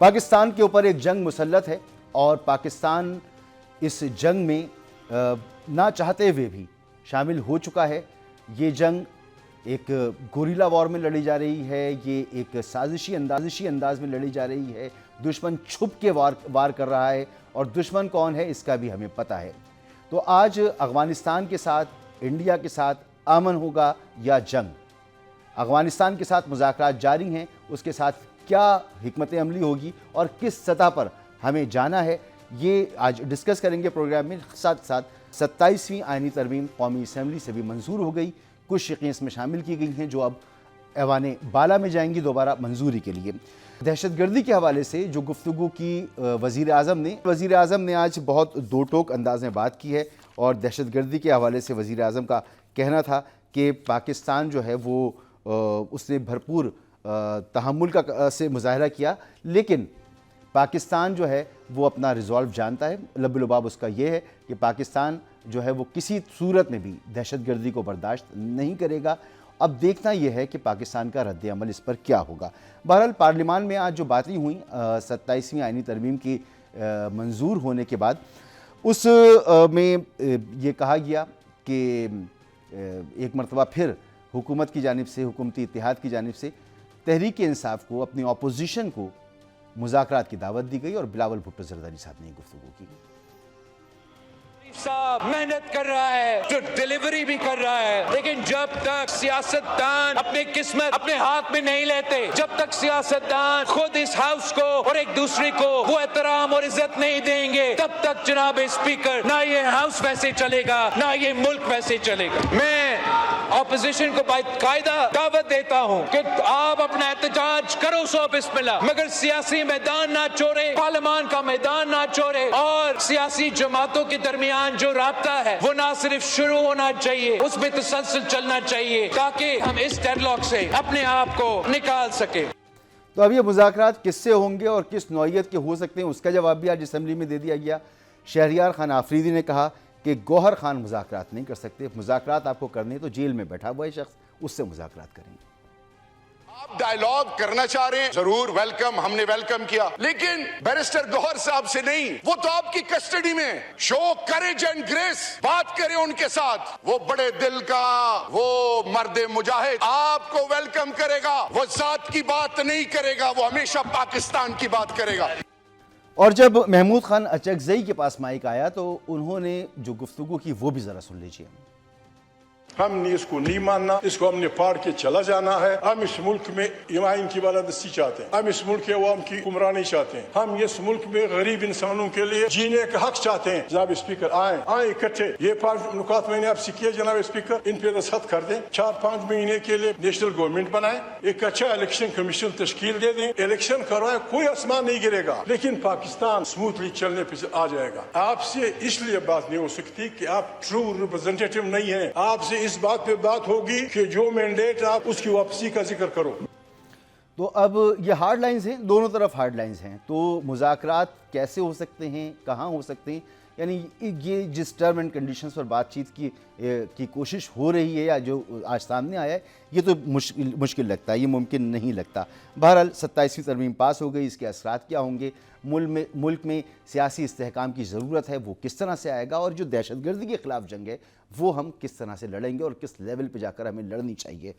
پاکستان کے اوپر ایک جنگ مسلط ہے اور پاکستان اس جنگ میں نہ چاہتے ہوئے بھی شامل ہو چکا ہے۔ یہ جنگ ایک گوریلا وار میں لڑی جا رہی ہے، یہ ایک سازشی انداز میں لڑی جا رہی ہے۔ دشمن چھپ کے وار کر رہا ہے اور دشمن کون ہے اس کا بھی ہمیں پتہ ہے۔ تو آج افغانستان کے ساتھ، انڈیا کے ساتھ امن ہوگا یا جنگ؟ افغانستان کے ساتھ مذاکرات جاری ہیں، اس کے ساتھ کیا حکمت عملی ہوگی اور کس سطح پر ہمیں جانا ہے، یہ آج ڈسکس کریں گے پروگرام میں۔ ساتھ ساتھ 27ویں آئینی ترمیم قومی اسمبلی سے بھی منظور ہو گئی، کچھ شقیں اس میں شامل کی گئی ہیں جو اب ایوان بالا میں جائیں گی دوبارہ منظوری کے لیے۔ دہشت گردی کے حوالے سے جو گفتگو کی وزیر اعظم نے آج بہت دو ٹوک انداز میں بات کی ہے، اور دہشت گردی کے حوالے سے وزیر اعظم کا کہنا تھا کہ پاکستان جو ہے وہ اس نے بھرپور تحمل کا سے مظاہرہ کیا، لیکن پاکستان جو ہے وہ اپنا ریزولو جانتا ہے۔ لب لباب اس کا یہ ہے کہ پاکستان جو ہے وہ کسی صورت میں بھی دہشت گردی کو برداشت نہیں کرے گا۔ اب دیکھنا یہ ہے کہ پاکستان کا رد عمل اس پر کیا ہوگا۔ بہرحال پارلیمان میں آج جو باتیں ہوئیں 27ویں آئینی ترمیم کی منظور ہونے کے بعد، اس میں یہ کہا گیا کہ ایک مرتبہ پھر حکومت کی جانب سے، حکومتی اتحاد کی جانب سے تحریک انصاف کو، اپنی اپوزیشن کو مذاکرات کی دعوت دی گئی، اور بلاول بھٹو زرداری صاحب نے گفتگو کی۔ صاحب محنت کر رہا ہے، جو ڈیلیوری بھی کر رہا ہے، لیکن جب تک سیاستدان اپنے قسمت اپنے ہاتھ میں نہیں لیتے، جب تک سیاستدان خود اس ہاؤس کو اور ایک دوسرے کو وہ احترام اور عزت نہیں دیں گے، تب تک جناب اسپیکر نہ یہ ہاؤس ویسے چلے گا، نہ یہ ملک ویسے چلے گا۔ میں اپوزیشن کو باقاعدہ دعوت دیتا ہوں کہ آپ اپنا احتجاج کرو، سو بسم اللہ، مگر سیاسی میدان نہ چھوڑے، پارلیمان کا میدان نہ چھوڑے، اور سیاسی جماعتوں کے درمیان جو رابطہ ہے وہ نہ صرف شروع ہونا چاہیے، اس میں تسلسل چلنا چاہیے، تاکہ ہم اس ڈیڈ لاک سے اپنے آپ کو نکال سکیں۔ تو اب یہ مذاکرات کس سے ہوں گے اور کس نوعیت کے ہو سکتے ہیں، اس کا جواب بھی آج اسمبلی میں دے دیا گیا۔ شہریار خان آفریدی نے کہا کہ گوہر خان مذاکرات نہیں کر سکتے، مذاکرات آپ کو کرنے تو جیل میں بیٹھا ہوا ہے شخص، اس سے مذاکرات کریں گے۔ آپ ڈائیلاگ کرنا چاہ رہے ہیں، ضرور ویلکم، ہم نے ویلکم کیا، لیکن بیرسٹر گوہر صاحب سے نہیں، وہ تو آپ کی کسٹڈی میں، شو کریج اینڈ گریس، بات کریں ان کے ساتھ، وہ بڑے دل کا وہ مرد مجاہد آپ کو ویلکم کرے گا، وہ ذات کی بات نہیں کرے گا، وہ ہمیشہ پاکستان کی بات کرے گا۔ اور جب محمود خان اچکزئی کے پاس مائک آیا تو انہوں نے جو گفتگو کی وہ بھی ذرا سن لیجئے۔ ہم نے اس کو نہیں ماننا، اس کو ہم نے پاڑ کے چلا جانا ہے۔ ہم اس ملک میں ایمان کی بالادستی چاہتے ہیں، ہم اس ملک کے عوام کی حکمرانی چاہتے ہیں، ہم اس ملک میں غریب انسانوں کے لیے جینے کا حق چاہتے ہیں۔ جناب اسپیکر آئیں اکٹھے، یہ 5 نکات میں نے آپ سے کیے جناب اسپیکر، ان پہ دستخط کر دیں، 4-5 مہینے کے لیے نیشنل گورنمنٹ بنائیں، ایک اچھا الیکشن کمیشن تشکیل دے دیں، الیکشن کروائیں، کوئی آسمان نہیں گرے گا، لیکن پاکستان سموتھلی چلنے پہ آ جائے گا۔ آپ سے اس لیے بات نہیں ہو سکتی کہ آپ ٹرو ریپرزینٹیٹیو نہیں ہیں، آپ سے اس بات پہ بات ہوگی کہ جو مینڈیٹ آپ اس کی واپسی کا ذکر کرو۔ تو اب یہ ہارڈ لائنز ہیں، دونوں طرف ہارڈ لائنز ہیں، تو مذاکرات کیسے ہو سکتے ہیں، کہاں ہو سکتے ہیں، یعنی یہ جس ٹرم اینڈ کنڈیشنز پر بات چیت کی کوشش ہو رہی ہے یا جو آج سامنے آیا ہے، یہ تو مشکل لگتا ہے، یہ ممکن نہیں لگتا۔ بہرحال 27ویں ترمیم پاس ہو گئی، اس کے اثرات کیا ہوں گے، ملک میں سیاسی استحکام کی ضرورت ہے، وہ کس طرح سے آئے گا، اور جو دہشت گردی کے خلاف جنگ ہے وہ ہم کس طرح سے لڑیں گے اور کس لیول پہ جا کر ہمیں لڑنی چاہیے،